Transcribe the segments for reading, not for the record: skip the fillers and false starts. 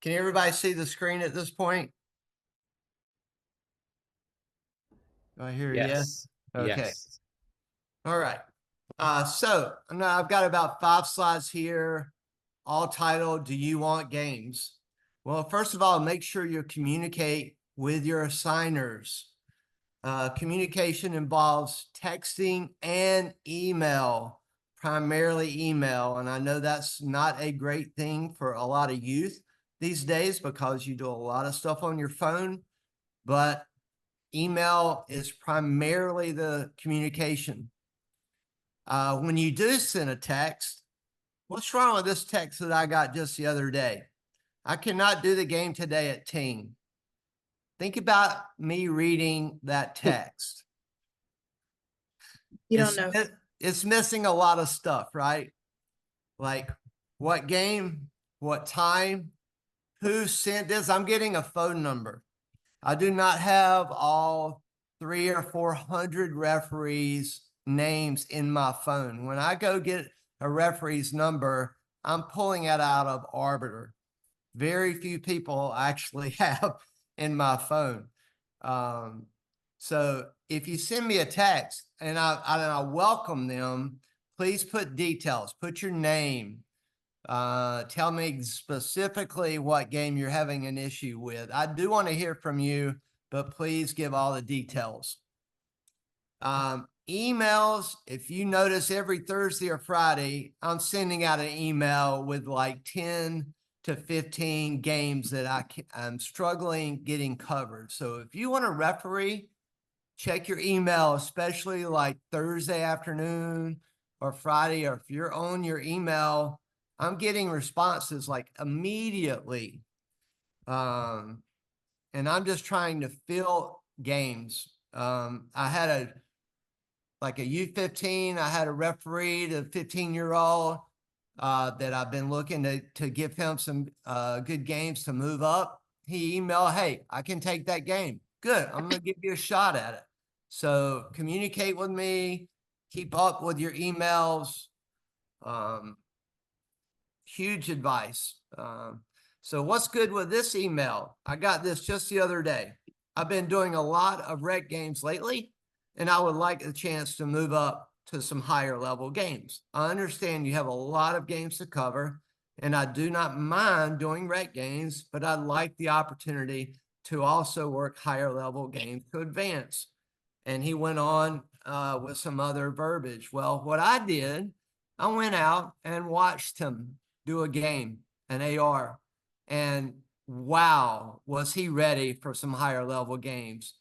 Can everybody see the screen at this point? Do I hear yes? Okay. Yes. All right. So now I've got about 5 slides here, all titled, Do You Want Games? Well, first of all, make sure you communicate with your assigners. Communication involves texting and email, primarily email. And I know that's not a great thing for a lot of youth these days because you do a lot of stuff on your phone, but email is primarily the communication. When you do send a text, what's wrong with this text that I got just the other day? I cannot do the game today at 10. Think about me reading that text. You don't know. It's missing a lot of stuff, right? Like what game, what time, who sent this. I'm getting a phone number. I do not have all 300 or 400 referees' names in my phone. When I go get a referee's number, I'm pulling it out of Arbiter. Very few people actually have in my phone. So if you send me a text and I welcome them, please put details, put your name, tell me specifically what game you're having an issue with. I do want to hear from you, but please give all the details. Emails, if you notice every Thursday or Friday, I'm sending out an email with like 10 to 15 games that I'm struggling getting covered. So if you want to referee, check your email, especially like Thursday afternoon or Friday, or if you're on your email, I'm getting responses like immediately. And I'm just trying to fill games. I had a U15, I had a referee, the 15-year-old that I've been looking to give him some good games to move up. He emailed, hey, I can take that game. Good, I'm gonna give you a shot at it. So communicate with me, keep up with your emails. Huge advice. So what's good with this email? I got this just the other day. I've been doing a lot of rec games lately, and I would like a chance to move up to some higher level games. I understand you have a lot of games to cover, and I do not mind doing rec games, but I'd like the opportunity to also work higher level games to advance. And he went on with some other verbiage. Well, what I did, I went out and watched him do a game, an AR, and wow, was he ready for some higher level games.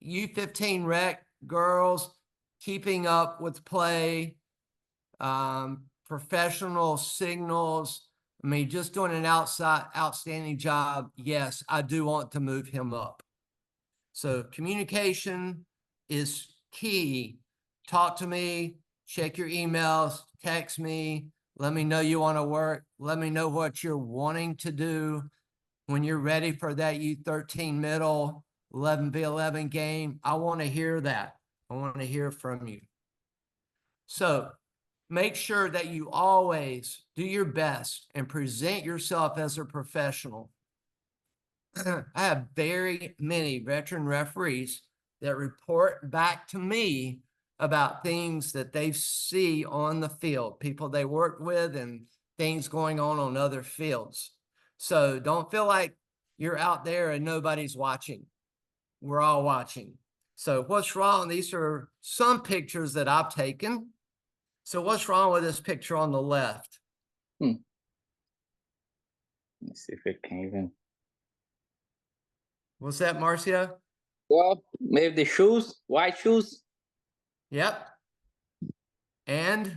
U15 rec girls, keeping up with play, professional signals. I mean, just doing an outstanding job. Yes, I do want to move him up. So communication is key. Talk to me, check your emails, text me, let me know you want to work. Let me know what you're wanting to do when you're ready for that U13 middle 11v11 game. I want to hear that. I want to hear from you. So make sure that you always do your best and present yourself as a professional. I have very many veteran referees that report back to me about things that they see on the field, people they work with, and things going on other fields. So don't feel like you're out there and nobody's watching. We're all watching. So what's wrong? These are some pictures that I've taken. So what's wrong with this picture on the left? Let's see if it can even. What's that, Marcio? Well, maybe the shoes, white shoes. Yep. And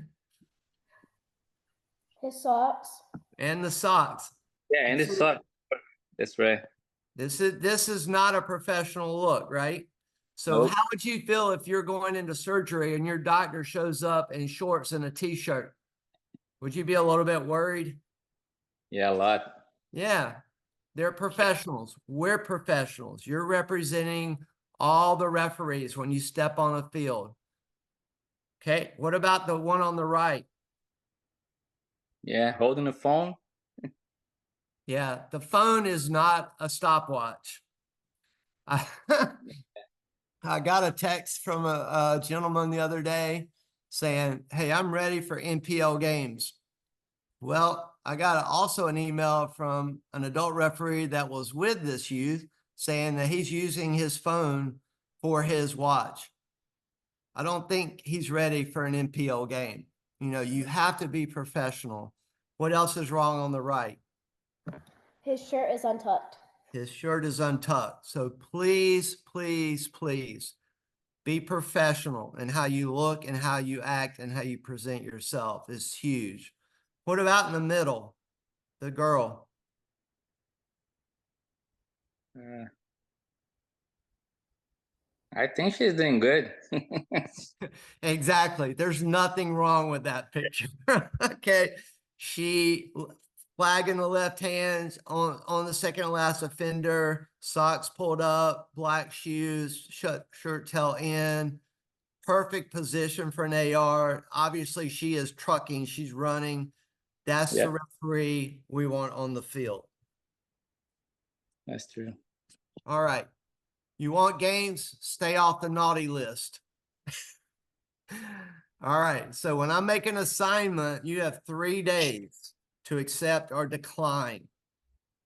His socks. and the socks. Yeah, and the socks. That's right. This is not a professional look, right? So Nope. how would you feel if you're going into surgery and your doctor shows up in shorts and a t-shirt? Would you be a little bit worried? Yeah, a lot. Yeah, they're professionals. We're professionals. You're representing all the referees when you step on a field. Okay, what about the one on the right? Yeah, holding the phone. Yeah, the phone is not a stopwatch. I, I got a text from a gentleman the other day saying, "Hey, I'm ready for NPL games." Well, I got also an email from an adult referee that was with this youth saying that he's using his phone for his watch. I don't think he's ready for an NPL game. You know, you have to be professional. What else is wrong on the right? His shirt is untucked. His shirt is untucked. So please, please, please be professional in how you look and how you act and how you present yourself. It's huge. What about in the middle? The girl. I think she's doing good. Exactly. There's nothing wrong with that picture. Okay. She flag in the left hands on the second to last offender, socks pulled up, black shoes, shirt tail in, perfect position for an AR. Obviously, she is trucking, she's running. That's the Yep. referee we want on the field. That's true. All right. You want games? Stay off the naughty list. All right. So when I make an assignment, you have 3 days to accept or decline.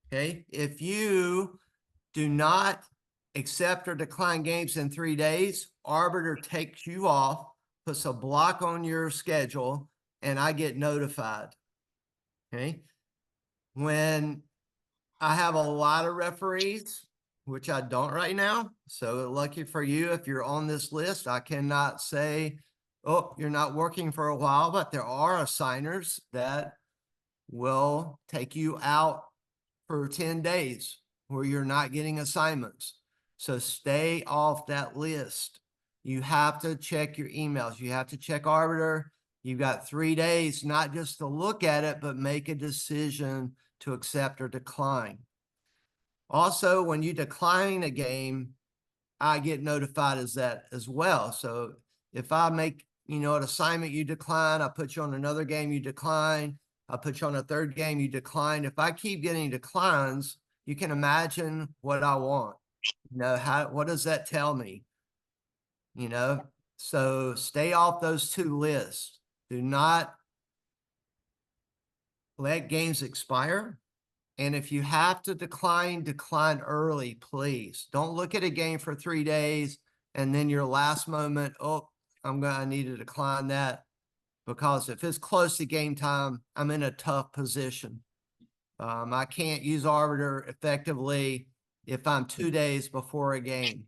Okay. If you do not accept or decline games in 3 days, arbiter takes you off, puts a block on your schedule, and I get notified. Okay. When I have a lot of referees, which I don't right now. So lucky for you, if you're on this list, I cannot say, oh, you're not working for a while, but there are assigners that will take you out for 10 days where you're not getting assignments. So stay off that list. You have to check your emails. You have to check arbiter. You've got 3 days, not just to look at it, but make a decision to accept or decline. Also, when you decline a game, I get notified as well. So if I make, an assignment you decline, I put you on another game you decline, I put you on a third game you decline. If I keep getting declines, you can imagine what I want. What does that tell me? So stay off those 2 lists. Do not let games expire. And if you have to decline early, please. Don't look at a game for 3 days and then your last moment, oh, I need to decline that. Because if it's close to game time, I'm in a tough position. I can't use arbiter effectively if I'm 2 days before a game.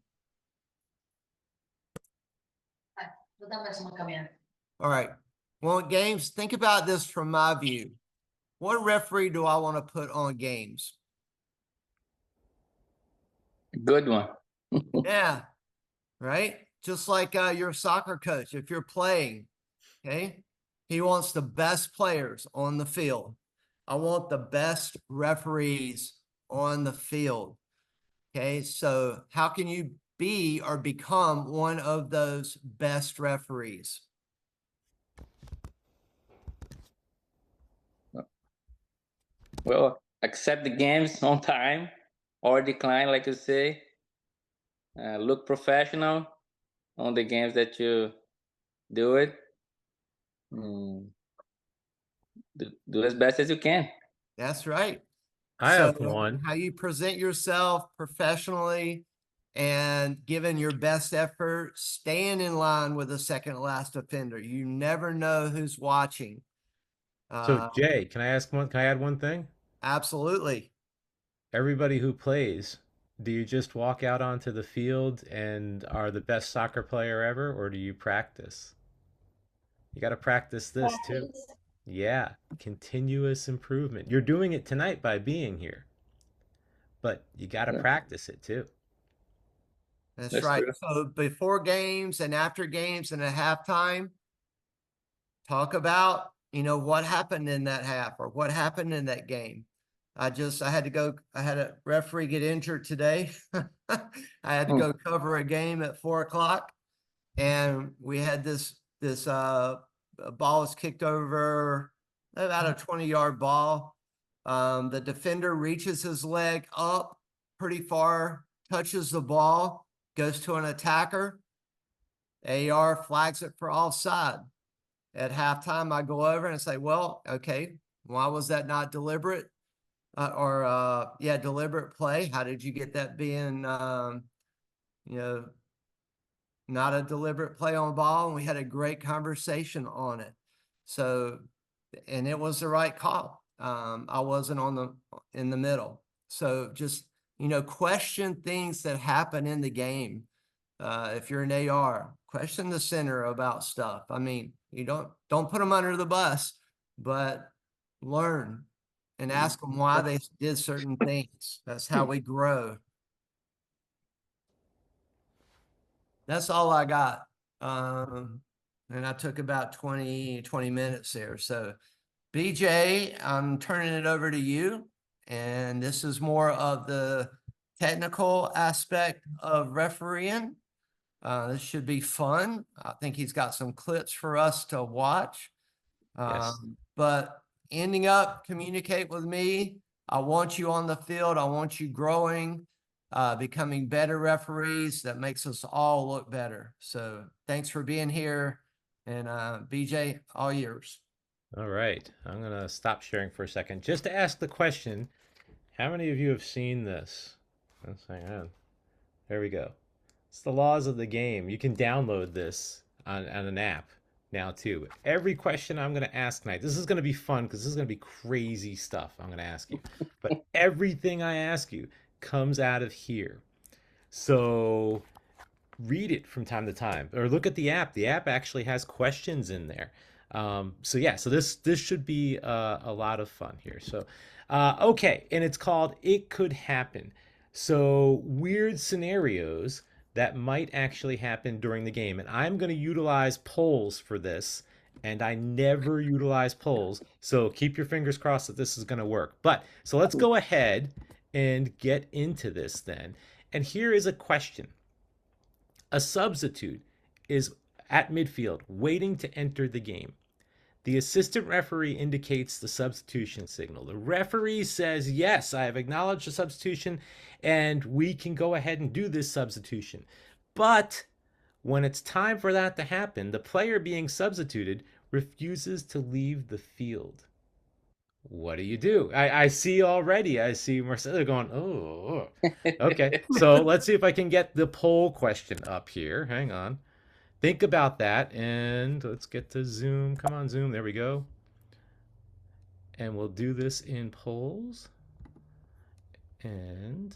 All right. Well, games, think about this from my view. What referee do I want to put on games? Good one. Yeah, right? Just like your soccer coach, if you're playing, okay? He wants the best players on the field. I want the best referees on the field. Okay, so how can you be or become one of those best referees? Well, accept the games on time or decline, like you say. Look professional on the games that you do it. Do as best as you can. That's right. I have one. How you present yourself professionally and giving your best effort, staying in line with the second to last offender. You never know who's watching. So Jay, can I add one thing? Absolutely. Everybody who plays, do you just walk out onto the field and are the best soccer player ever, or do you practice? You got to practice this too. Yeah, continuous improvement. You're doing it tonight by being here, but you got to Yeah. practice it too. That's That's right. true. So before games and after games and at halftime, talk about, what happened in that half or what happened in that game. I had a referee get injured today. I had to go cover a game at 4:00 and we had this ball was kicked over about a 20-yard ball. The defender reaches his leg up pretty far, touches the ball, goes to an attacker. AR flags it for offside. At halftime, I go over and say, well, okay, why was that not deliberate? Deliberate play. How did you get that being, not a deliberate play on the ball? And we had a great conversation on it. So, and it was the right call. I wasn't in the middle. So just, question things that happen in the game. If you're an AR, question the center about stuff. I mean, you don't put them under the bus, but learn and ask them why they did certain things. That's how we grow. That's all I got. And I took about 20 minutes there. So BJ, I'm turning it over to you. And this is more of the technical aspect of refereeing. This should be fun. I think he's got some clips for us to watch. Yes. But ending up, communicate with me. I want you on the field. I want you growing, becoming better referees. That makes us all look better. So thanks for being here. And BJ, all yours. All right. I'm going to stop sharing for a second just to ask the question, how many of you have seen this? Let's hang on. There we go. It's the laws of the game. You can download this on an app now too. Every question I'm going to ask tonight, this is going to be fun because this is going to be crazy stuff I'm going to ask you. But everything I ask you comes out of here. So read it from time to time or look at the app. The app actually has questions in there. So this should be a lot of fun here. So, okay. And it's called It Could Happen. So weird scenarios that might actually happen during the game. And I'm going to utilize polls for this. And I never utilize polls. So keep your fingers crossed that this is going to work. So let's go ahead and get into this then. And here is a question. A substitute is at midfield waiting to enter the game. The assistant referee indicates the substitution signal. The referee says, yes, I have acknowledged the substitution and we can go ahead and do this substitution. But when it's time for that to happen, the player being substituted refuses to leave the field. What do? I see already. I see Marcelo going, oh, okay. So let's see if I can get the poll question up here. Hang on. Think about that, and let's get to Zoom. Come on, Zoom. There we go. And we'll do this in polls. And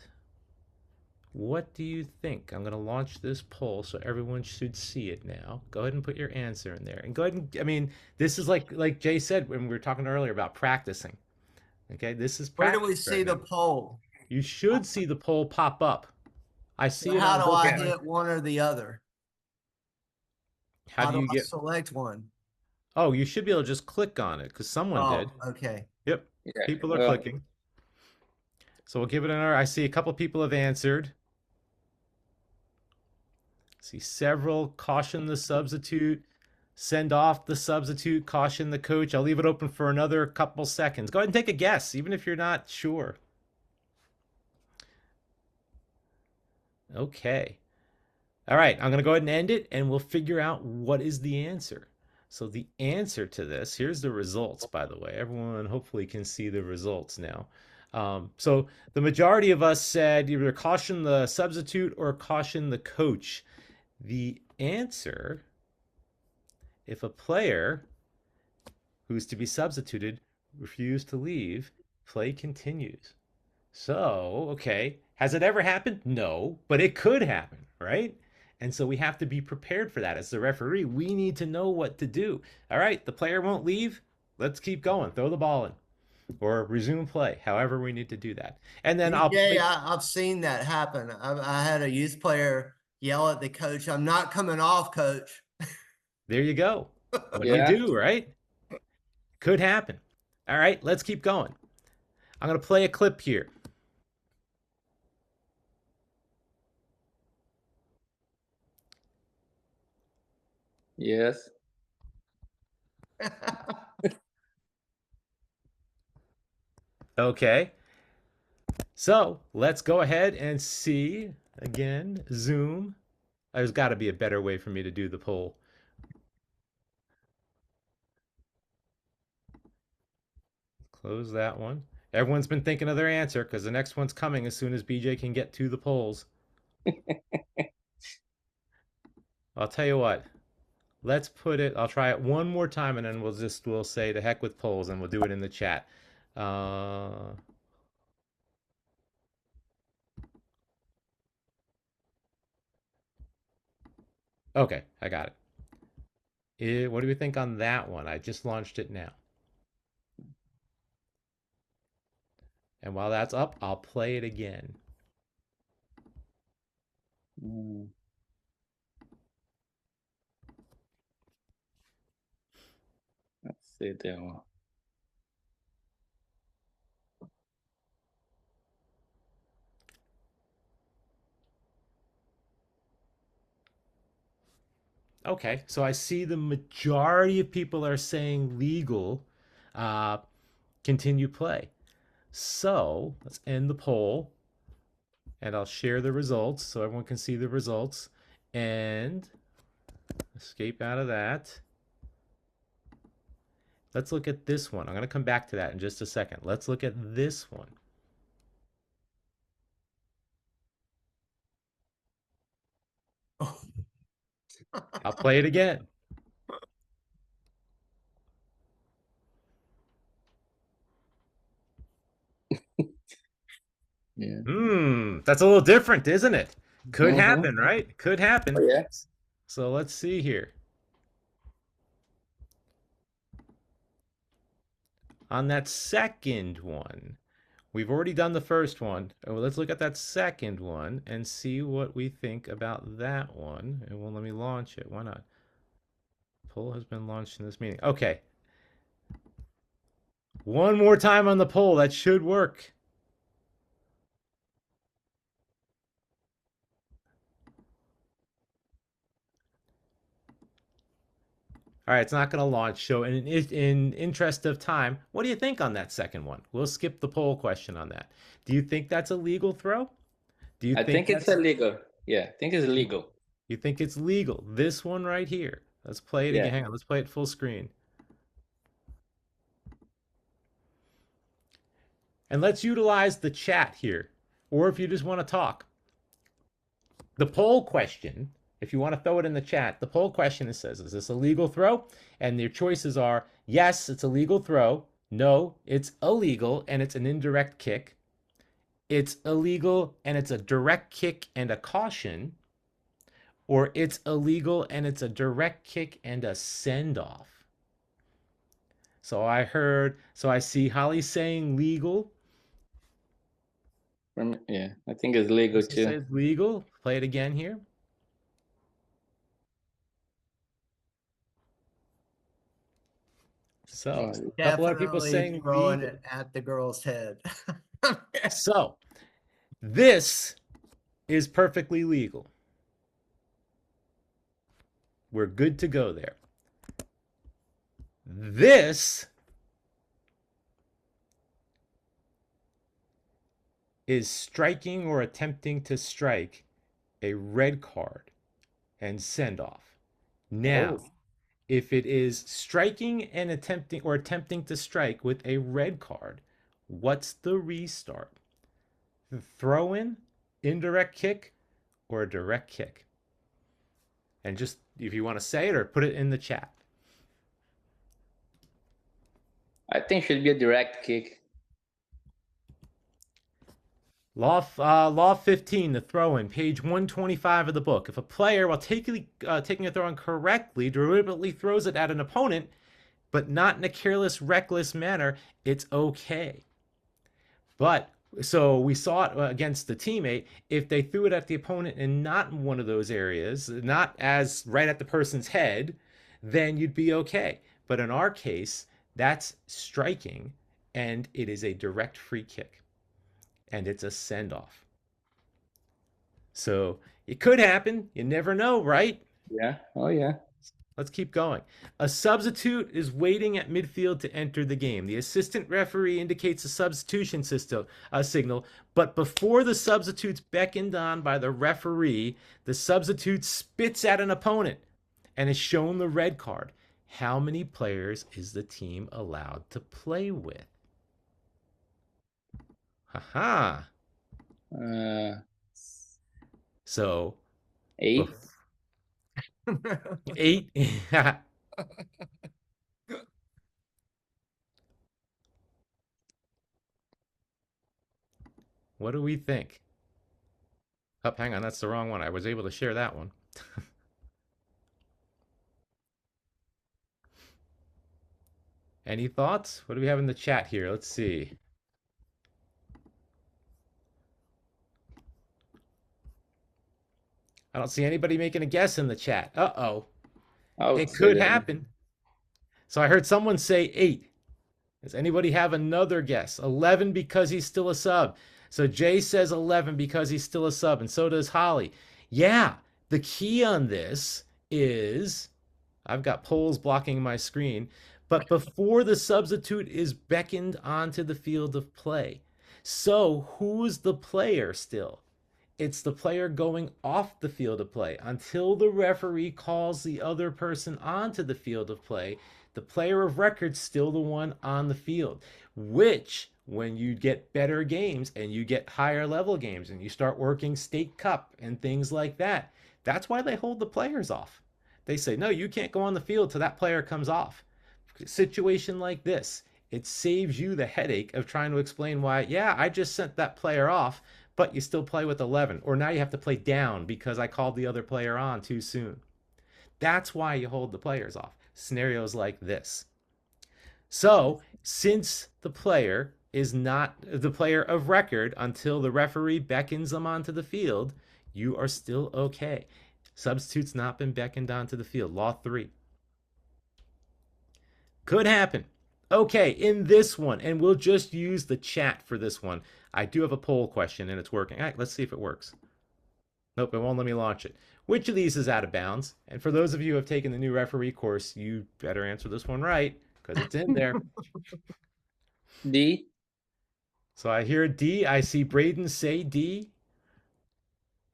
what do you think? I'm going to launch this poll so everyone should see it now. Go ahead and put your answer in there. And go ahead and, I mean, this is like Jay said when we were talking earlier about practicing. Okay, this is Where practice do we see the poll? You should see the poll pop up. I see So it how on do both I ends. hit one or the other? How do you I get? select one? Oh, you should be able to just click on it because someone did. Okay. Yep. Yeah, People are well, clicking. So we'll give it another. I see a couple people have answered. See several. Caution the substitute. Send off the substitute. Caution the coach. I'll leave it open for another couple seconds. Go ahead and take a guess, even if you're not sure. Okay. All right, I'm going to go ahead and end it, and we'll figure out what is the answer. So the answer to this, here's the results, by the way. Everyone hopefully can see the results now. So the majority of us said either caution the substitute or caution the coach. The answer, if a player who's to be substituted refused to leave, play continues. So, okay, has it ever happened? No, but it could happen, right? And so we have to be prepared for that. As the referee, we need to know what to do. All right, the player won't leave. Let's keep going. Throw the ball in or resume play, however we need to do that. And then I've seen that happen. I had a youth player yell at the coach, "I'm not coming off, coach." There you go. What do you yeah. do, right? Could happen. All right, let's keep going. I'm going to play a clip here. Yes. Okay. So let's go ahead and see again. Zoom. There's got to be a better way for me to do the poll. Close that one. Everyone's been thinking of their answer because the next one's coming as soon as BJ can get to the polls. I'll tell you what. Let's put it. I'll try it one more time, and then we'll say to heck with polls, and we'll do it in the chat. Okay, I got it. What do we think on that one? I just launched it now. And while that's up, I'll play it again. Let's see that one. Okay, so I see the majority of people are saying legal, continue play. So let's end the poll, and I'll share the results so everyone can see the results. And escape out of that. Let's look at this one. I'm going to come back to that in just a second. Let's look at this one. I'll play it again. Yeah. That's a little different, isn't it? Could happen, right? Could happen. Oh, yeah. So let's see here. On that second one, we've already done the first one. Well, let's look at that second one and see what we think about that one. It won't let me launch it. Why not? Poll has been launched in this meeting. Okay. One more time on the poll. That should work. All right, it's not going to launch. So in interest of time, what do you think on that second one? We'll skip the poll question on that. Do you think that's a legal throw? Do you I think it's illegal. Yeah, I think it's legal. You think it's legal? This one right here. Let's play it again. Hang on, let's play it full screen. And let's utilize the chat here. Or if you just want to talk. The poll question, if you want to throw it in the chat, the poll question says, is this a legal throw? And your choices are, yes, it's a legal throw. No, it's illegal and it's an indirect kick. It's illegal and it's a direct kick and a caution. Or it's illegal and it's a direct kick and a send-off. So I see Holly saying legal. Yeah, I think it's legal too. Says legal. Play it again here. So a couple of people saying throwing legal. it at the girl's head. So this is perfectly legal. We're good to go there. This is striking or attempting to strike a red card and send off. Now, if it is striking and attempting to strike with a red card, what's the restart? The throw in, indirect kick, or a direct kick? And just if you want to say it or put it in the chat. I think it should be a direct kick. Law 15, the throw-in, page 125 of the book. If a player, while taking a throw-in correctly, deliberately throws it at an opponent, but not in a careless, reckless manner, it's okay. But, so we saw it against the teammate. If they threw it at the opponent and not in one of those areas, not as right at the person's head, then you'd be okay. But in our case, that's striking, and it is a direct free kick. And it's a send-off. So it could happen. You never know, right? Yeah. Oh, yeah. Let's keep going. A substitute is waiting at midfield to enter the game. The assistant referee indicates a substitution signal, but before the substitute's beckoned on by the referee, the substitute spits at an opponent and is shown the red card. How many players is the team allowed to play with? Haha. So 8. 8. What do we think? Oh, hang on, that's the wrong one. I was able to share that one. Any thoughts? What do we have in the chat here? Let's see. I don't see anybody making a guess in the chat. Uh-oh. It could happen. So I heard someone say 8. Does anybody have another guess? 11 because he's still a sub. So Jay says 11 because he's still a sub, and so does Holly. Yeah, the key on this is, I've got polls blocking my screen, but before the substitute is beckoned onto the field of play. So who's the player still? It's the player going off the field of play. Until the referee calls the other person onto the field of play, the player of record's still the one on the field, which when you get better games and you get higher level games and you start working state cup and things like that, that's why they hold the players off. They say, no, you can't go on the field till that player comes off. Situation like this, it saves you the headache of trying to explain why, yeah, I just sent that player off, but you still play with 11. Or now you have to play down because I called the other player on too soon. That's why you hold the players off. Scenarios like this. So, since the player is not the player of record until the referee beckons them onto the field, you are still okay. Substitute's not been beckoned onto the field. Law 3. Could happen. Okay, in this one, and we'll just use the chat for this one. I do have a poll question, and it's working. All right, let's see if it works. Nope, it won't let me launch it. Which of these is out of bounds? And for those of you who have taken the new referee course, you better answer this one right, because it's in there. D. So I hear D. I see Braden say D.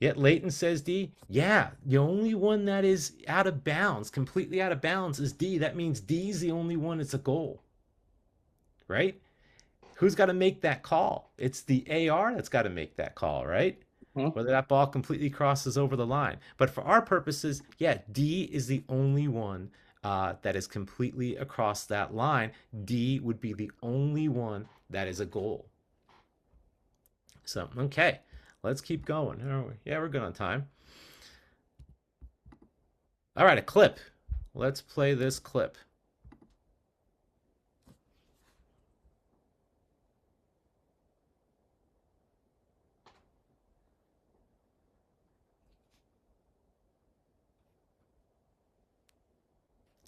Yet Leighton says D. Yeah, the only one that is out of bounds, completely out of bounds, is D. That means D's the only one that's a goal. Right? Who's got to make that call? It's the AR that's got to make that call, right? Whether that ball completely crosses over the line. But for our purposes, yeah, D is the only one that is completely across that line. D would be the only one that is a goal. So, okay, let's keep going. Yeah, we're good on time. All right, a clip. Let's play this clip.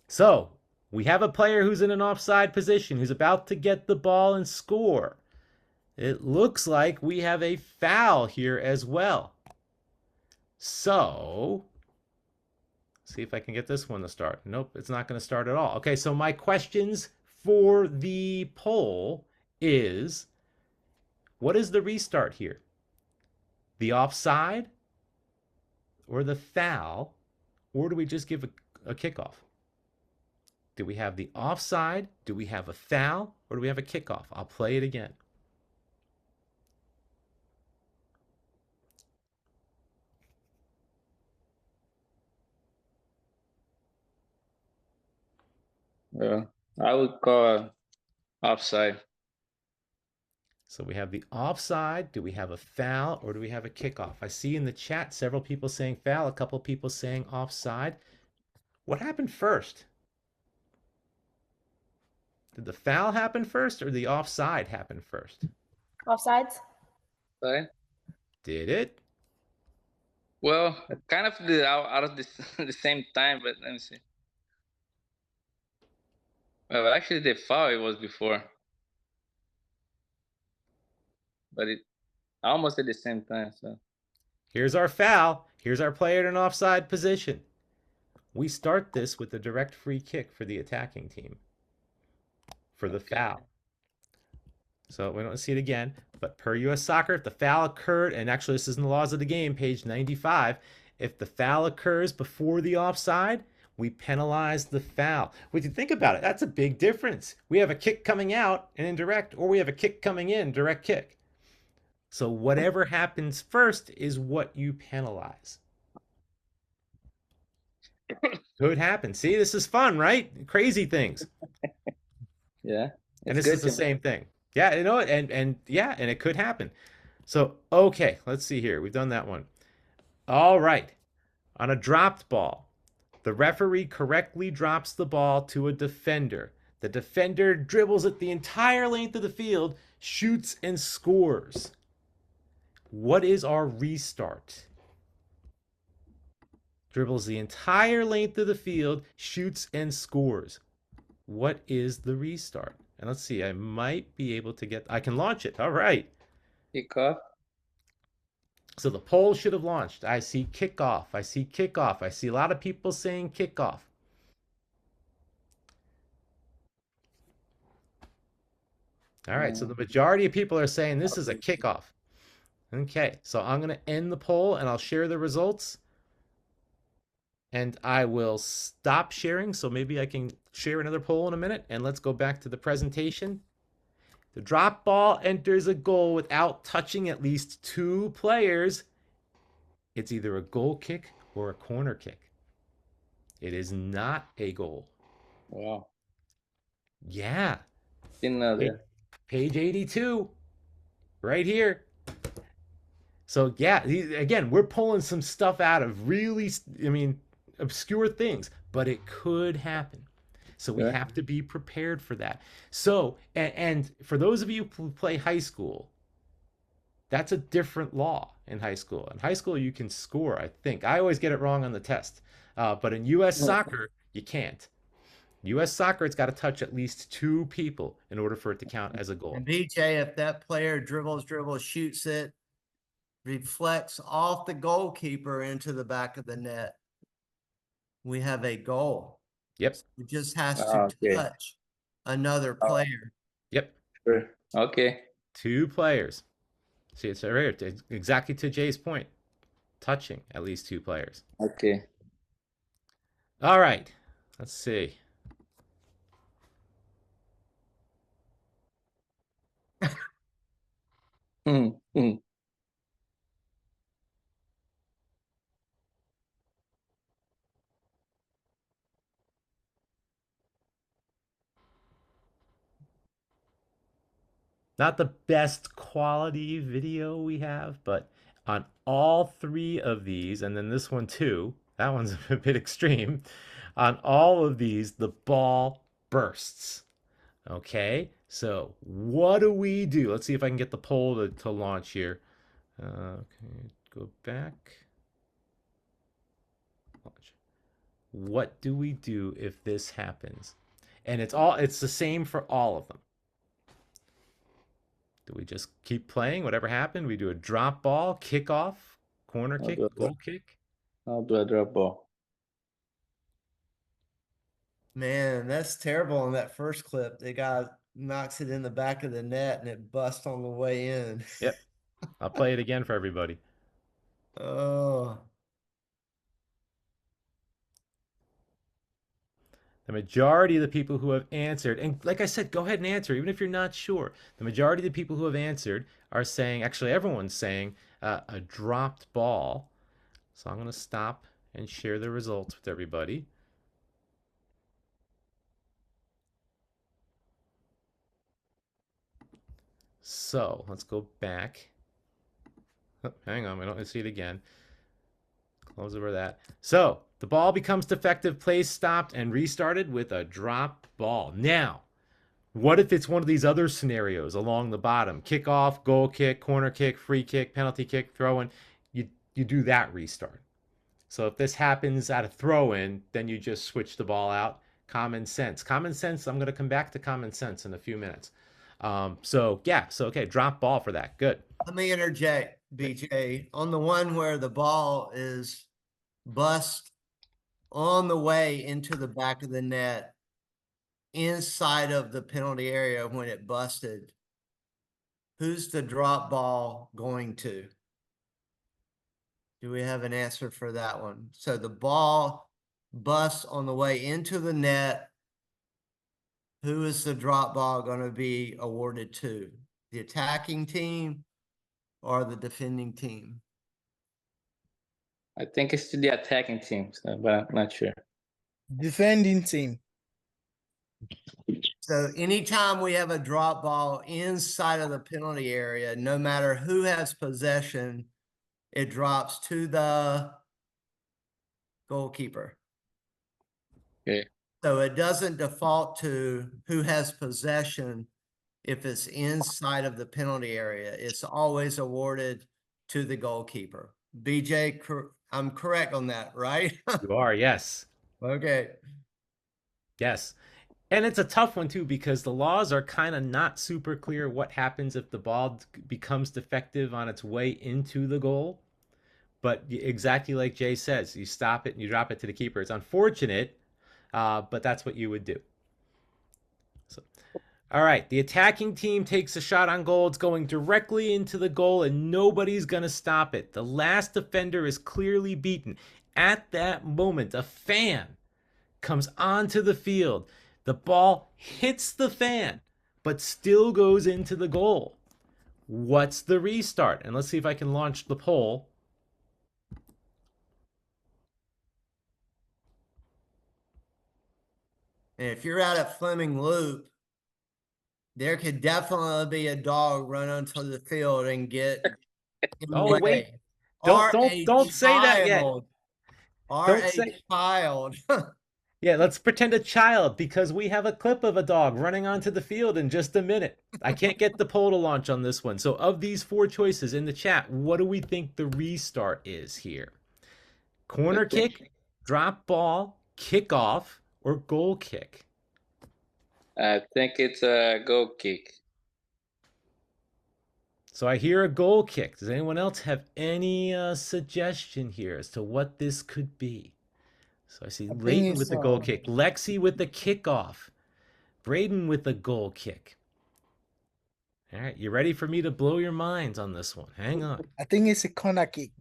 So, we have a player who's in an offside position, who's about to get the ball and score. It looks like we have a foul here as well. So, see if I can get this one to start. Nope, it's not going to start at all. Okay, so my questions for the poll is, what is the restart here? The offside or the foul, or do we just give a kickoff? Do we have the offside? Do we have a foul? Or do we have a kickoff? I'll play it again. I would call offside. So we have the offside. Do we have a foul or do we have a kickoff? I see in the chat several people saying foul, a couple people saying offside. What happened first? Did the foul happen first or the offside happen first? Offsides? Right? Did it? Well, kind of out of the same time, but let me see. Well, actually, the foul it was before, but it almost at the same time. So here's our foul. Here's our player in an offside position. we start this with a direct free kick for the attacking team for the foul. So we don't see it again, but per US Soccer, if the foul occurred, and actually this is in the laws of the game, page 95, if the foul occurs before the offside, we penalize the foul. When you think about it, that's a big difference. We have a kick coming out, an indirect, or we have a kick coming in, direct kick. So whatever happens first is what you penalize. Could happen. See, this is fun, right? Crazy things. Yeah. And It's this is good the same thing. Yeah, you know, and yeah, and it could happen. So, okay, let's see here. We've done that one. All right. On a dropped ball, the referee correctly drops the ball to a defender. The defender dribbles it the entire length of the field, shoots, and scores. What is our restart? Dribbles the entire length of the field, shoots, and scores. What is the restart? And let's see, I might be able to get, I can launch it. All right. Kickoff. So the poll should have launched. I see kickoff. I see kickoff. I see a lot of people saying kickoff. All right, so the majority of people are saying this is a kickoff. Okay, so I'm going to end the poll and I'll share the results. And I will stop sharing, so maybe I can share another poll in a minute. And let's go back to the presentation. The drop ball enters a goal without touching at least 2 players. It's either a goal kick or a corner kick. It is not a goal. Wow. Yeah. Didn't know that. Page 82, right here. So yeah, again, we're pulling some stuff out of really, I mean, obscure things, but it could happen. So we have to be prepared for that. So, and for those of you who play high school, that's a different law in high school. In high school, you can score, I think. I always get it wrong on the test. But in US soccer, you can't. US soccer, it's got to touch at least 2 people in order for it to count as a goal. And BJ, if that player dribbles, shoots it, reflects off the goalkeeper into the back of the net, we have a goal. Yep. It just has to touch another player. Yep. Sure. Okay. 2 players. See, it's right here, exactly to Jay's point. Touching at least 2 players. Okay. All right. Let's see. Not the best quality video we have, but on all 3 of these, and then this one too, that one's a bit extreme. On all of these, the ball bursts. Okay, so what do we do? Let's see if I can get the poll to launch here. Okay, go back. Launch. What do we do if this happens? And it's the same for all of them. Do we just keep playing whatever happened? We do a drop ball, kickoff, corner kick, goal kick? I'll do a drop ball. Man, that's terrible on that first clip. The guy knocks it in the back of the net and it busts on the way in. Yep. I'll play it again for everybody. Oh. The majority of the people who have answered, and like I said, go ahead and answer, even if you're not sure. The majority of the people who have answered are saying, actually everyone's saying a dropped ball. So I'm going to stop and share the results with everybody. So let's go back. Oh, hang on, we don't see it again. Close over that. So the ball becomes defective, plays stopped, and restarted with a drop ball. Now, what if it's one of these other scenarios along the bottom? Kickoff, goal kick, corner kick, free kick, penalty kick, throw-in. You do that restart. So if this happens at a throw-in, then you just switch the ball out. Common sense. Common sense, I'm going to come back to common sense in a few minutes. So okay, drop ball for that. Good. Let me interject, BJ. On the one where the ball is bust on the way into the back of the net inside of the penalty area when it busted, who's the drop ball going to? Do we have an answer for that one? So the ball busts on the way into the net. Who is the drop ball going to be awarded to? The attacking team or the defending team? I think it's to the attacking team, so, but I'm not sure. Defending team. So anytime we have a drop ball inside of the penalty area, no matter who has possession, it drops to the goalkeeper. Okay. So it doesn't default to who has possession if it's inside of the penalty area. It's always awarded to the goalkeeper. BJ, I'm correct on that, right? You are, yes. Okay. Yes. And it's a tough one too, because the laws are kind of not super clear what happens if the ball becomes defective on its way into the goal. But exactly like Jay says, you stop it and you drop it to the keeper. It's unfortunate, but that's what you would do. So, all right, the attacking team takes a shot on goal. It's going directly into the goal, and nobody's going to stop it. The last defender is clearly beaten. At that moment, a fan comes onto the field. The ball hits the fan, but still goes into the goal. What's the restart? And let's see if I can launch the poll. And if you're out at Fleming Loop, there could definitely be a dog run onto the field and get in the Oh, way. wait. Or Don't a say that yet. child. Or Don't a say- child. Yeah, let's pretend a child, because we have a clip of a dog running onto the field in just a minute. I can't get the poll to launch on this one. So of these 4 choices in the chat, what do we think the restart is here? Corner kick, drop ball, kickoff, or goal kick? I think it's a goal kick. So I hear a goal kick. Does anyone else have any suggestion here as to what this could be? So I see I think Leighton it's, with the goal kick, Lexi with the kickoff, Braden with the goal kick. All right, you ready for me to blow your minds on this one? Hang on. I think it's a corner kick.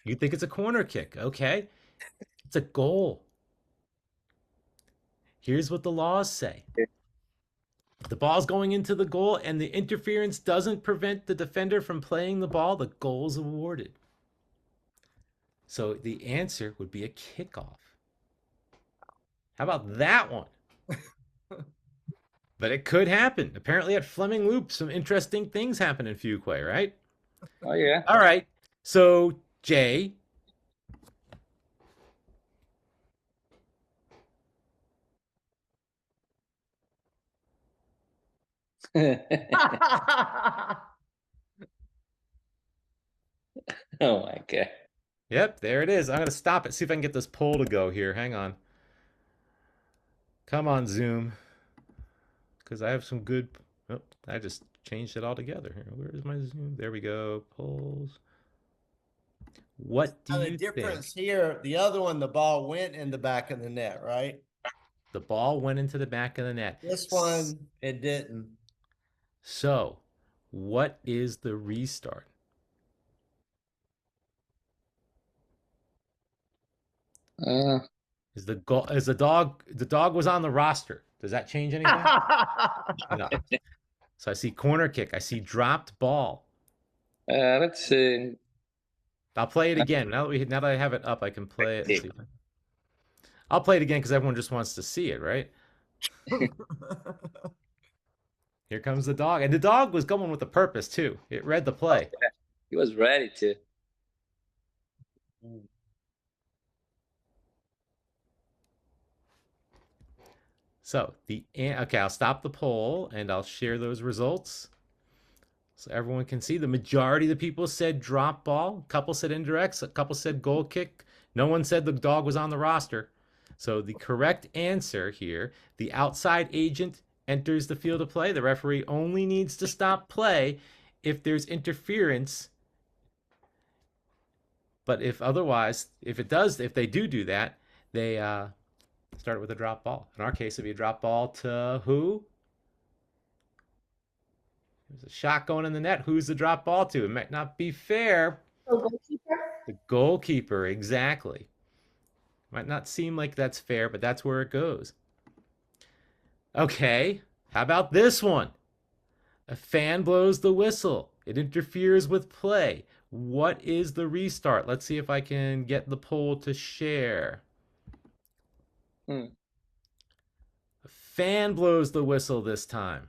You think it's a corner kick? Okay. It's a goal. Here's what the laws say. The ball's going into the goal and the interference doesn't prevent the defender from playing the ball, the goal's awarded. So the answer would be a kickoff. How about that one? But it could happen. Apparently at Fleming Loop, some interesting things happen in Fuquay, right? Oh yeah. All right. So, Jay. Oh my god. Yep, there it is. I'm going to stop it. See if I can get this poll to go here. Hang on. Come on, Zoom. Because I have some good... Oh, I just changed it all together here. Where is my Zoom? There we go. Polls. What do Now, the you difference think? here, the other one, the ball went in the back of the net, right? The ball went into the back of the net. This one, it didn't. So, what is the restart? Is the dog was on the roster? Does that change anything? No. So I see corner kick. I see dropped ball. Let's see. I'll play it again. Now that I have it up, I can play it. And see I'll play it again because everyone just wants to see it, right? Here comes the dog. And the dog was going with a purpose, too. It read the play. He was ready to. So, okay, I'll stop the poll, and I'll share those results. So everyone can see the majority of the people said drop ball. A couple said indirects. A couple said goal kick. No one said the dog was on the roster. So the correct answer here, the outside agent enters the field of play. The referee only needs to stop play if there's interference. But if otherwise, if they do that, they started with a drop ball. In our case, it'd be a drop ball to who? There's a shot going in the net. Who's the drop ball to? It might not be fair. So goalkeeper. The goalkeeper, exactly. Might not seem like that's fair, but that's where it goes. Okay, how about this one? A fan blows the whistle. It interferes with play. What is the restart? Let's see if I can get the poll to share. Hmm. A fan blows the whistle this time.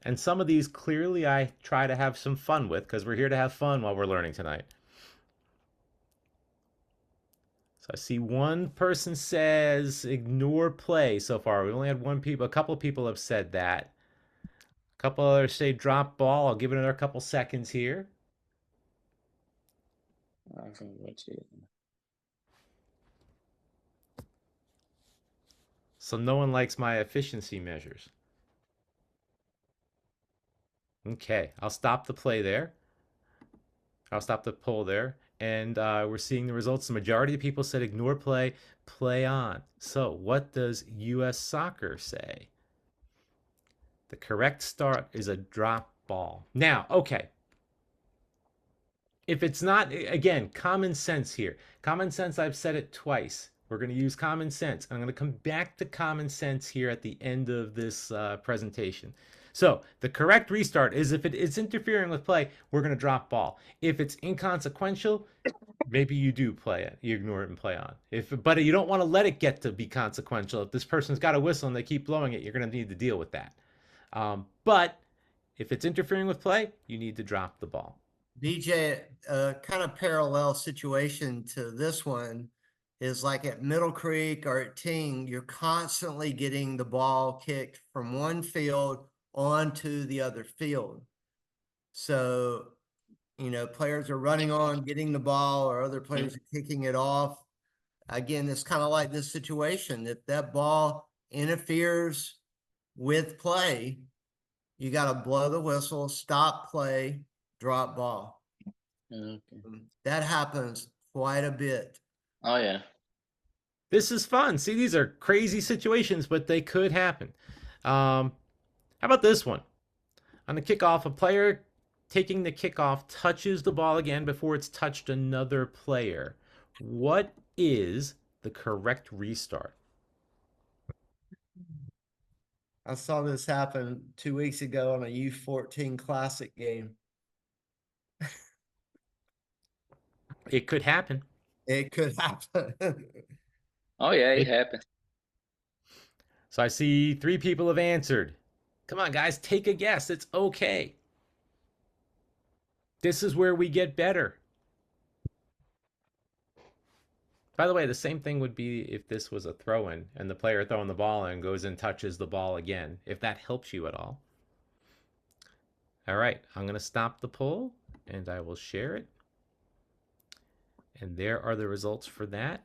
And some of these clearly I try to have some fun with because we're here to have fun while we're learning tonight. So I see one person says ignore play so far. We only had a couple people have said that. A couple others say drop ball. I'll give it another couple seconds here. So no one likes my efficiency measures. Okay, I'll stop the play there. I'll stop the poll there. And we're seeing the results. The majority of people said ignore play, play on. So what does US Soccer say? The correct start is a drop ball. Now, okay. If it's not, again, common sense here. Common sense, I've said it twice. We're going to use common sense. I'm going to come back to common sense here at the end of this presentation. So the correct restart is if it is interfering with play, we're going to drop ball. If it's inconsequential, maybe you do play it. You ignore it and play on. But you don't want to let it get to be consequential. If this person's got a whistle and they keep blowing it, you're going to need to deal with that. But if it's interfering with play, you need to drop the ball. DJ, kind of parallel situation to this one is like at Middle Creek or at Ting, you're constantly getting the ball kicked from one field onto the other field. So, you know, players are running on, getting the ball, or other players are kicking it off. Again, it's kind of like this situation. If that ball interferes with play, you got to blow the whistle, stop play, drop ball. Okay. That happens quite a bit. Oh yeah. This is fun. See, these are crazy situations, but they could happen. How about this one? On the kickoff, a player taking the kickoff touches the ball again before it's touched another player. What is the correct restart? I saw this happen 2 weeks ago on a U14 Classic game. It could happen. It could happen. Oh yeah, it happens. So I see 3 people have answered. Come on, guys, take a guess. It's okay. This is where we get better. By the way, the same thing would be if this was a throw-in and the player throwing the ball in goes and touches the ball again, if that helps you at all. All right, I'm going to stop the poll and I will share it. And there are the results for that.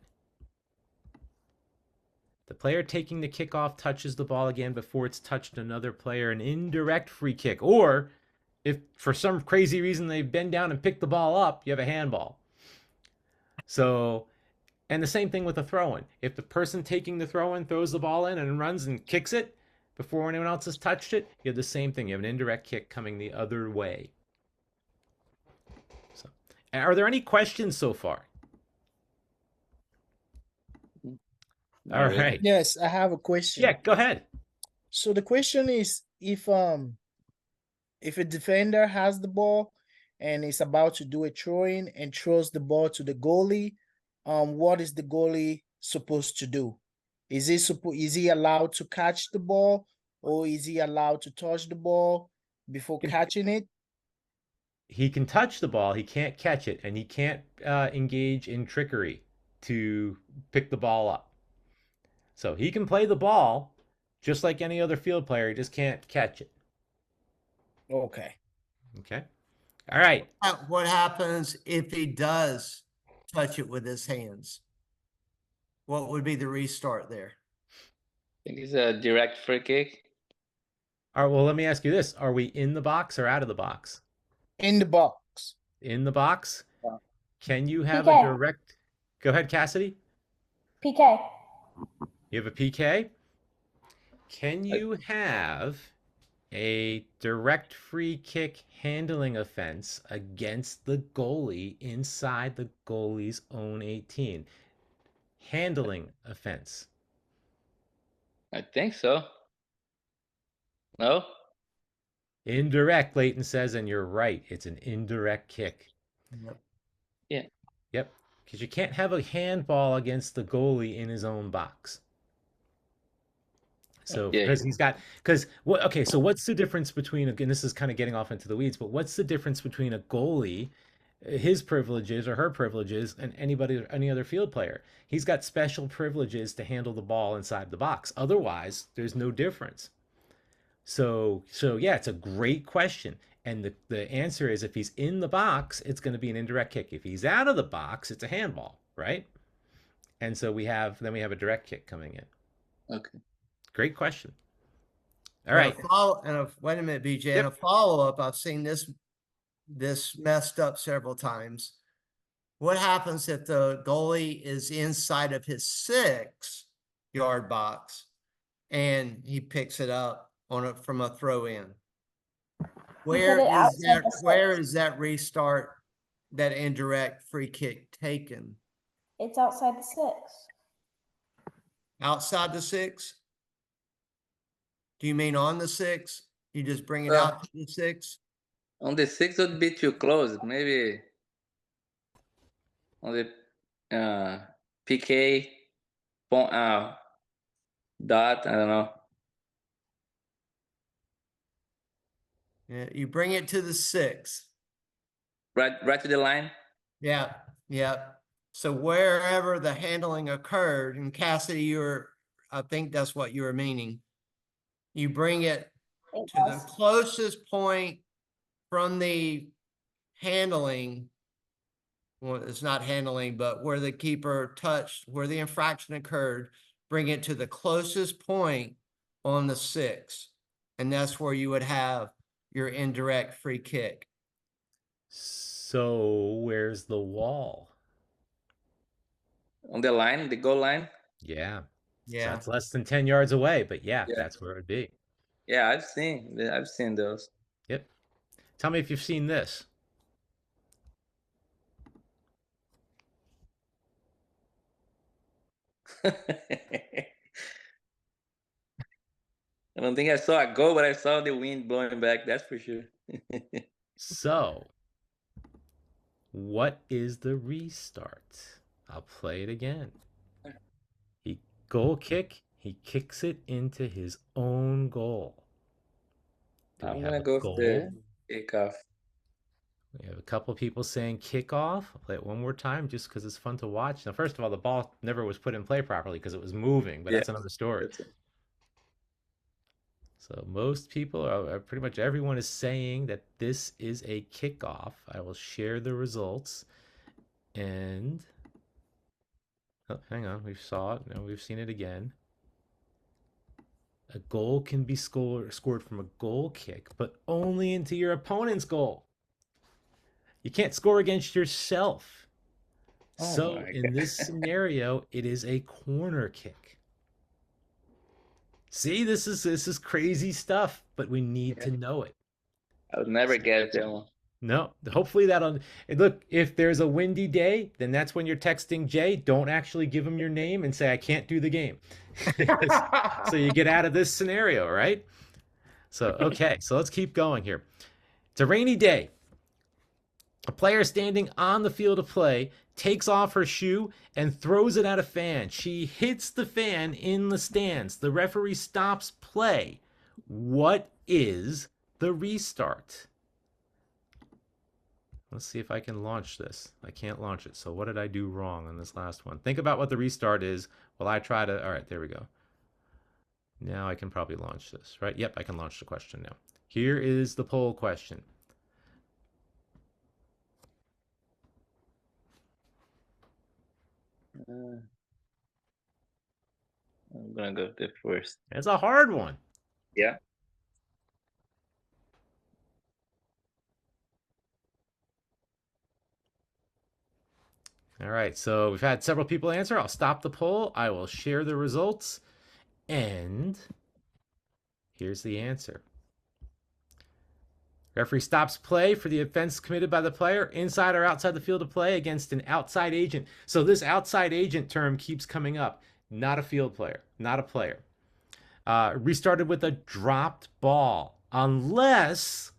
The player taking the kickoff touches the ball again before it's touched another player, an indirect free kick. Or if for some crazy reason they bend down and pick the ball up, you have a handball. So, and the same thing with a throw-in. If the person taking the throw-in throws the ball in and runs and kicks it before anyone else has touched it, you have the same thing. You have an indirect kick coming the other way. So, are there any questions so far? All right. Yes, I have a question. Yeah, go ahead. So the question is if a defender has the ball and is about to do a throw-in and throws the ball to the goalie, what is the goalie supposed to do? Is he allowed to catch the ball, or is he allowed to touch the ball before catching it? He can touch the ball, he can't catch it, and he can't engage in trickery to pick the ball up. So he can play the ball just like any other field player, he just can't catch it. Okay. Okay. All right. What happens if he does touch it with his hands? What would be the restart there? I think it's a direct free kick. All right, well, let me ask you this. Are we in the box or out of the box? In the box. In the box. Yeah. Can you have a PK. direct? Go ahead, Cassidy. PK. You have a PK? Can I- you have a direct free kick handling offense against the goalie inside the goalie's own 18? Handling offense. I think so. No? Indirect, Leighton says, and you're right. It's an indirect kick. Yep. Yeah. Yep. Because you can't have a handball against the goalie in his own box. So Yeah. because he's got because what okay, so what's the difference between and this is kind of getting off into the weeds, but what's the difference between a goalie, his privileges or her privileges, and any other field player? He's got special privileges to handle the ball inside the box. Otherwise, there's no difference. So yeah, it's a great question. And the answer is if he's in the box, it's going to be an indirect kick. If he's out of the box, it's a handball, right? And so we have a direct kick coming in. Okay. Great question. All And right. wait a minute, BJ. Yep. And a follow-up, I've seen this messed up several times. What happens if the goalie is inside of his 6-yard box and he picks it up from a throw in? Where it is outside that? the Where 6. is that restart? That indirect free kick taken It's outside the 6. outside the 6? Do you mean on the 6? You just bring it Uh, out to the 6? On the 6 would be too close. Maybe on the PK point dot. I don't know. Yeah, you bring it to the 6. Right to the line. Yeah, yeah. So wherever the handling occurred, and Cassidy, I think that's what you were meaning. You bring it It to the does. closest point from the handling. Well, it's not handling, but where the keeper touched, where the infraction occurred, bring it to the closest point on the 6. And that's where you would have your indirect free kick. So where's the wall? On the line, the goal line. Yeah. So Yeah. that's less than 10 yards away, but yeah, Yeah. that's where it would be. Yeah, I've seen those. Yep. Tell me if you've seen this. I don't think I saw a goal, but I saw the wind blowing back. That's for sure. So, what is the restart? I'll play it again. He goal kick, he kicks it into his own goal. Do we I'm have gonna a go for the goal? kickoff. We have a couple people saying kickoff. I'll play it one more time just because it's fun to watch. Now, first of all, the ball never was put in play properly because it was moving, but Yeah, that's another story. that's it. So most people pretty much everyone is saying that this is a kickoff. I will share the results. And oh, hang on, we saw it. Now we've seen it again. A goal can be scored from a goal kick, but only into your opponent's goal. You can't score against yourself. Oh So my in this scenario, it is a corner kick. See, this is crazy stuff, but we need to know it. I would never get that one. No, hopefully that'll look. If there's a windy day, then that's when you're texting Jay. Don't actually give him your name and say I can't do the game. So you get out of this scenario, right? So okay, so let's keep going here. It's a rainy day. A player standing on the field of play takes off her shoe and throws it at a fan. She hits the fan in the stands. The referee stops play. What is the restart? Let's see if I can launch this. I can't launch it. So what did I do wrong on this last one? Think about what the restart is while I try to... All right, there we go. Now I can probably launch this, right? Yep, I can launch the question now. Here is the poll question. I'm gonna go there first. It's a hard one. Yeah. All right, so we've had several people answer. I'll stop the poll. I will share the results. And here's the answer. Referee stops play for the offense committed by the player inside or outside the field of play against an outside agent. So this outside agent term keeps coming up. Not a field player, not a player. Restarted with a dropped ball, unless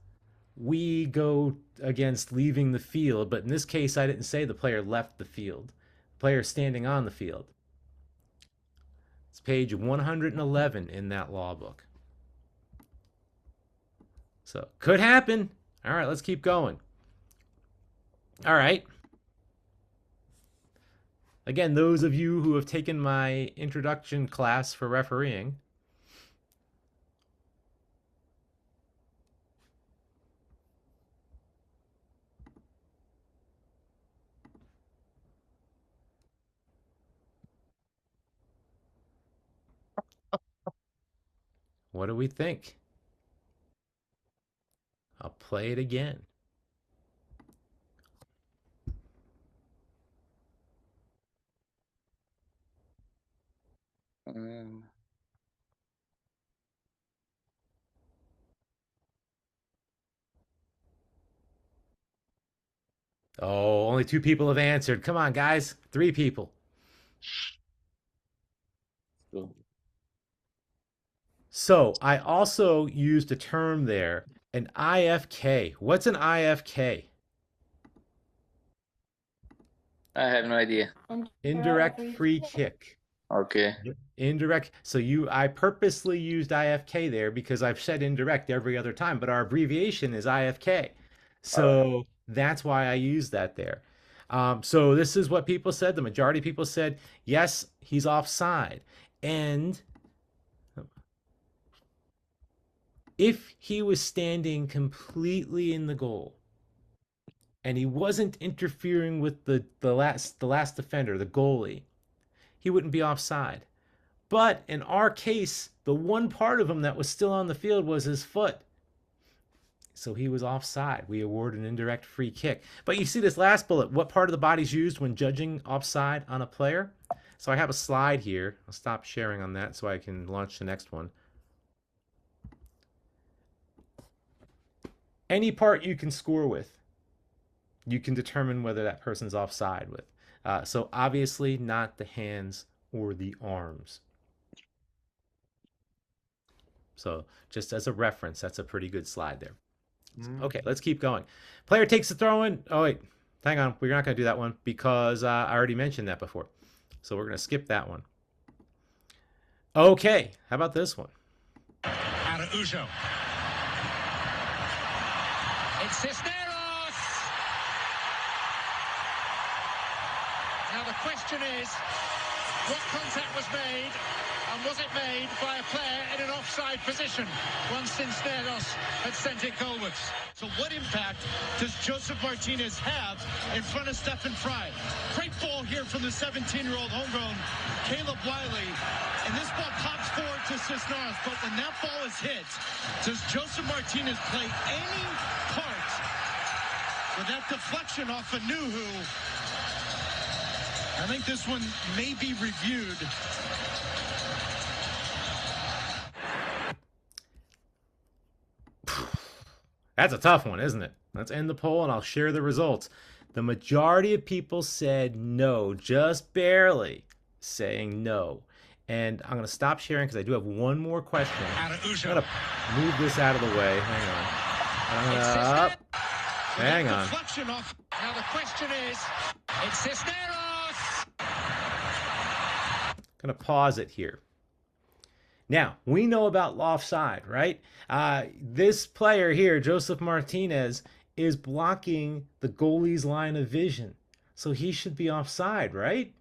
we go against leaving the field. But in this case, I didn't say the player left the field. The player standing on the field. It's page 111 in that law book. So, could happen. All right, let's keep going. All right. Again, those of you who have taken my introduction class for refereeing, what do we think? I'll play it again. Um, Oh, only 2 people have answered. Come on, guys. 3 people. so, So I also used a term there, an IFK. What's an IFK? I have no idea. Indirect free kick. Okay. Indirect. So I purposely used IFK there because I've said indirect every other time, but our abbreviation is IFK. So that's why I used that there. So this is what people said. The majority of people said, yes, he's offside. And if he was standing completely in the goal and he wasn't interfering with the last defender, the goalie, he wouldn't be offside. But in our case, the one part of him that was still on the field was his foot. So he was offside. We award an indirect free kick. But you see this last bullet, what part of the body is used when judging offside on a player? So I have a slide here. I'll stop sharing on that so I can launch the next one. Any part you can score with, you can determine whether that person's offside with. So obviously not the hands or the arms. So just as a reference, that's a pretty good slide there. Okay, let's keep going. Player takes the throw in. Oh, wait, hang on. We're not going to do that one because I already mentioned that before. So we're going to skip that one. Okay, how about this one? Araujo. It's Cisneros. Now the question is, what contact was made, and was it made by a player in an offside position once Cisneros had sent it goalwards? So what impact does Joseph Martinez have in front of Stephen Fry? Great ball here from the 17-year-old homegrown Caleb Wiley. And this ball pops forward to Cisneros, but when that ball is hit, does Joseph Martinez play any part with that deflection off of Nuhu? I think this one may be reviewed. That's a tough one, isn't it? Let's end the poll and I'll share the results. The majority of people said no, just barely saying no. And I'm going to stop sharing because I do have one more question. I'm going to move this out of the way. Hang on. Hang on. Now the question is, it's Cisneros. Going to pause it here. Now, we know about offside, right? This player here, Joseph Martinez, is blocking the goalie's line of vision. So he should be offside, right?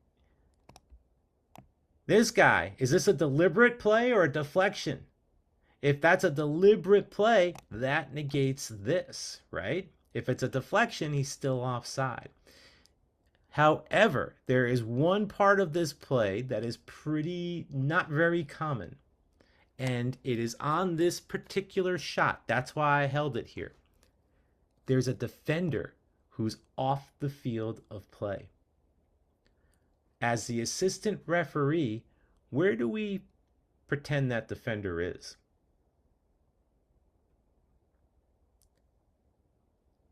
This guy, is this a deliberate play or a deflection? If that's a deliberate play, that negates this, right? If it's a deflection, he's still offside. However, there is one part of this play that is not very common. And it is on this particular shot. That's why I held it here. There's a defender who's off the field of play. as the assistant referee, where do we pretend that defender is?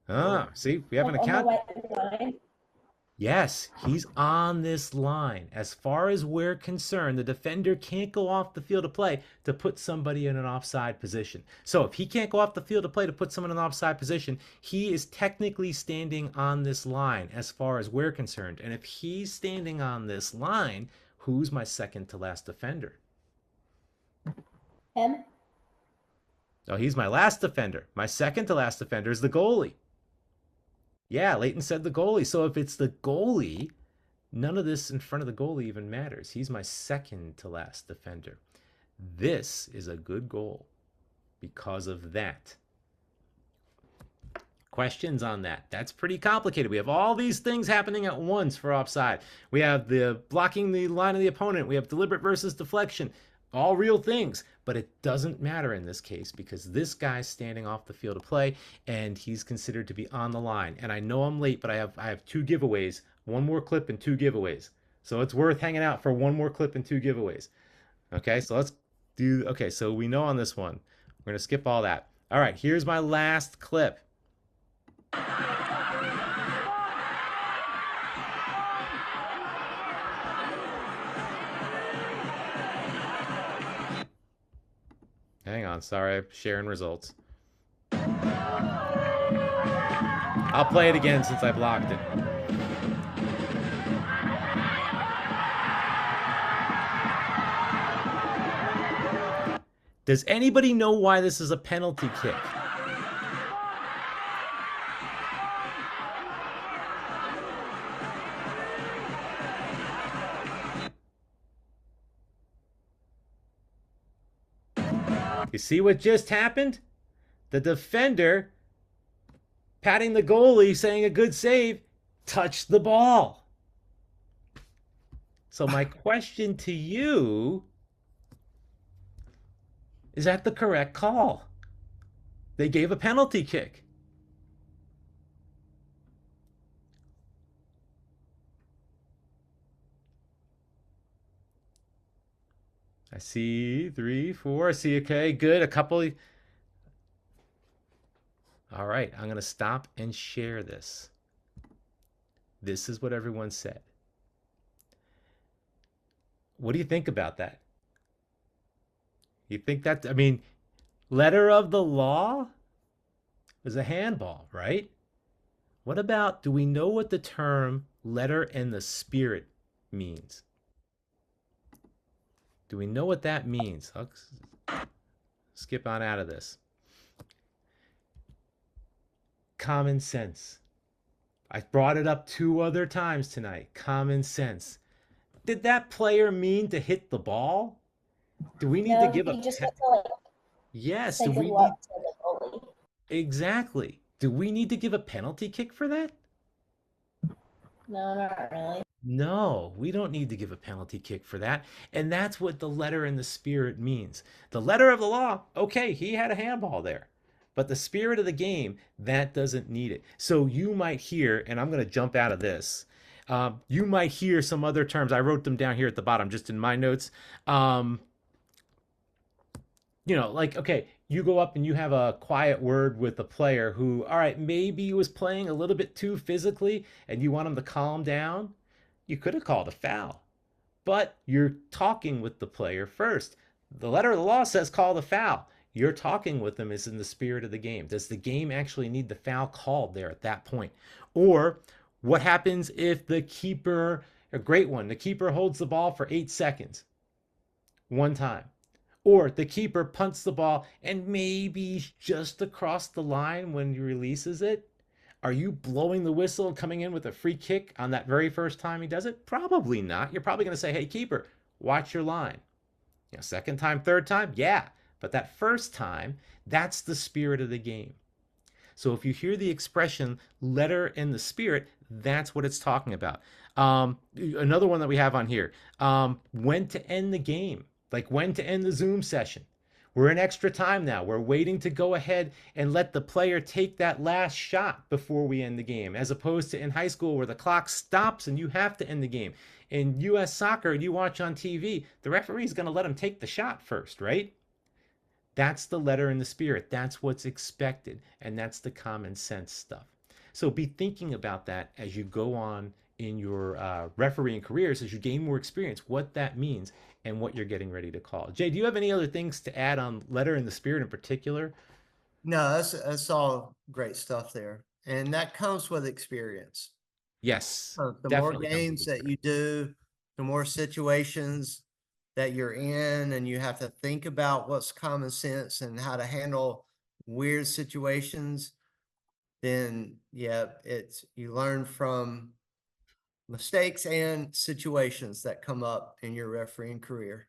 Ah, see, we have an Like on the account. white line. Yes, he's on this line. As far as we're concerned, the defender can't go off the field of play to put somebody in an offside position. So if he can't go off the field of play to put someone in an offside position, he is technically standing on this line as far as we're concerned. And if he's standing on this line, who's my second to last defender? Him. Oh, he's my last defender. My second to last defender is the goalie. Yeah, Leighton said the goalie. So if it's the goalie, none of this in front of the goalie even matters. He's my second to last defender. This is a good goal because of that. Questions on that? That's pretty complicated. We have all these things happening at once for offside. We have the blocking the line of the opponent. We have deliberate versus deflection. All real things, but it doesn't matter in this case because this guy's standing off the field of play and he's considered to be on the line. And I know I'm late, but I have 2 giveaways, 1 more clip and 2 giveaways. So it's worth hanging out for 1 more clip and 2 giveaways. Okay, so let's do, okay, so we know on this one. We're going to skip all that. All right, here's my last clip. Hang on, sorry, I'm sharing results. I'll play it again since I blocked it. Does anybody know why this is a penalty kick? You see what just happened? The defender, patting the goalie, saying a good save, touched the ball. So my question to you, is that the correct call? They gave a penalty kick. I see 3, 4. I see, okay, good. A couple. All right, I'm going to stop and share this. This is what everyone said. What do you think about that? You think that, I mean, letter of the law is a handball, right? What about, do we know what the term letter and the spirit means? Do we know what that means? I'll skip on out of this. Common sense. I brought it up 2 other times tonight. Common sense. Did that player mean to hit the ball? Do we need to give he a just went to like yes? say Do good we luck need to the goalie. exactly? Do we need to give a penalty kick for that? No, not really. No, we don't need to give a penalty kick for that. And that's what the letter and the spirit means. The letter of the law, okay, he had a handball there. But the spirit of the game, that doesn't need it. So you might hear, and I'm going to jump out of this. You might hear some other terms. I wrote them down here at the bottom, just in my notes. You know, like, okay, you go up and you have a quiet word with a player who, all right, maybe was playing a little bit too physically and you want him to calm down. You could have called a foul, but you're talking with the player first. The letter of the law says call the foul. You're talking with them is in the spirit of the game. Does the game actually need the foul called there at that point? Or what happens if the keeper, a great one, the keeper holds the ball for 8 seconds one time? Or the keeper punts the ball and maybe just across the line when he releases it? Are you blowing the whistle and coming in with a free kick on that very first time he does it? Probably not. You're probably going to say, hey, keeper, watch your line. You know, second time, third time, yeah. But that first time, that's the spirit of the game. So if you hear the expression letter and the spirit, that's what it's talking about. Another one that we have on here, when to end the game, like when to end the Zoom session. We're in extra time now. We're waiting to go ahead and let the player take that last shot before we end the game, as opposed to in high school where the clock stops and you have to end the game. In US soccer, you watch on TV, the referee is going to let him take the shot first, right? That's the letter and the spirit. That's what's expected. And that's the common sense stuff. So be thinking about that as you go on in your refereeing careers, as you gain more experience, what that means and what you're getting ready to call. Jay, do you have any other things to add on letter and the spirit in particular? No, that's all great stuff there. And that comes with experience. Yes, The more definitely comes with games that experience. you do, the more situations that you're in, and you have to think about what's common sense and how to handle weird situations, then yeah, you learn from mistakes and situations that come up in your refereeing career.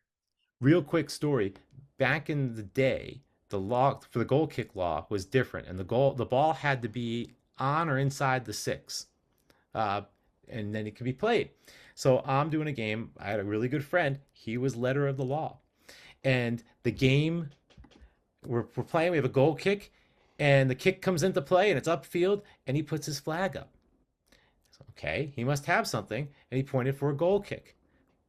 Real quick story. Back in the day, the law for the goal kick law was different, and the ball had to be on or inside the six, uh, and then it could be played. So I'm doing a game. I had a really good friend. He was letter of the law, and the game we're playing. We have a goal kick, and the kick comes into play, and it's upfield, and he puts his flag up. So, okay, he must have something, and he pointed for a goal kick.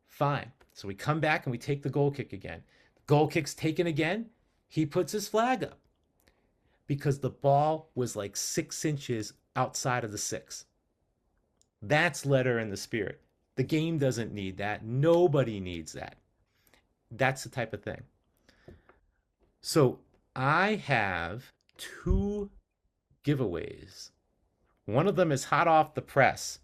Fine. So we come back and we take the goal kick again. The goal kick's taken again. He puts his flag up because the ball was like 6 inches outside of the six. That's letter in the spirit. The game doesn't need that. Nobody needs that. That's the type of thing. So I have 2 giveaways. One of them is hot off the press.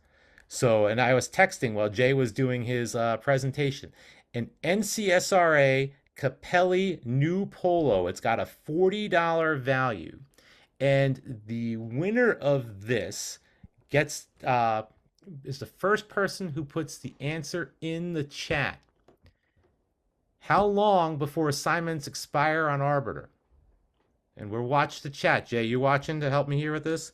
So, and I was texting while Jay was doing his presentation. An NCSRA Capelli new polo. It's got a $40 value. And the winner of this gets is the first person who puts the answer in the chat. How long before assignments expire on Arbiter? And we'll watch the chat. Jay, you watching to help me here with this?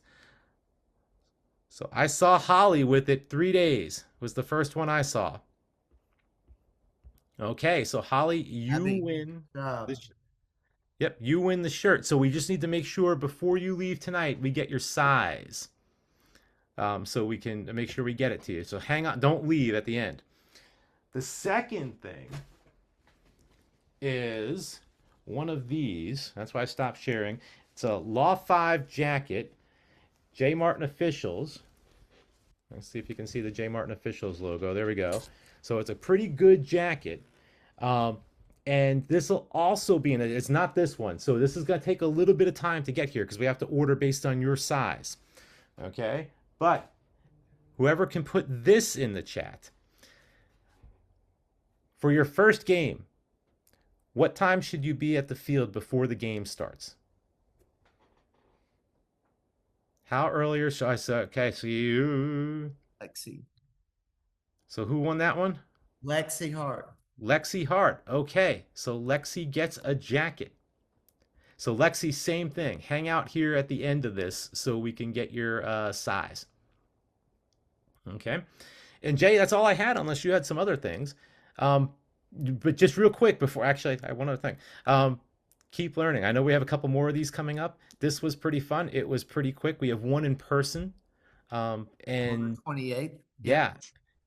So I saw Holly with it 3 days. Was the first one I saw. Okay, so Holly, you win. Yep, you win the shirt. So we just need to make sure before you leave tonight, we get your size. So we can make sure we get it to you. So hang on, don't leave at the end. The second thing is one of these. That's why I stopped sharing. It's a Law 5 jacket. J. Martin Officials. Let's see if you can see the J. Martin Officials logo. There we go. So it's a pretty good jacket. And this will also be in it. It's not this one. So this is going to take a little bit of time to get here because we have to order based on your size. Okay? But whoever can put this in the chat. For your first game, what time should you be at the field before the game starts? How earlier should I say? Okay, so you. Lexi. So who won that one? Lexi Hart. Lexi Hart. Okay, so Lexi gets a jacket. So Lexi, same thing. Hang out here at the end of this so we can get your size. Okay. And Jay, that's all I had, unless you had some other things. But just real quick before, actually, I have one other thing. Keep learning. I know we have a couple more of these coming up. This was pretty fun. It was pretty quick. We have one in person. And 28th. yeah.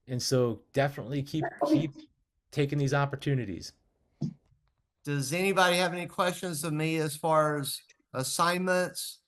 And so definitely keep taking these opportunities. Does anybody have any questions of me as far as assignments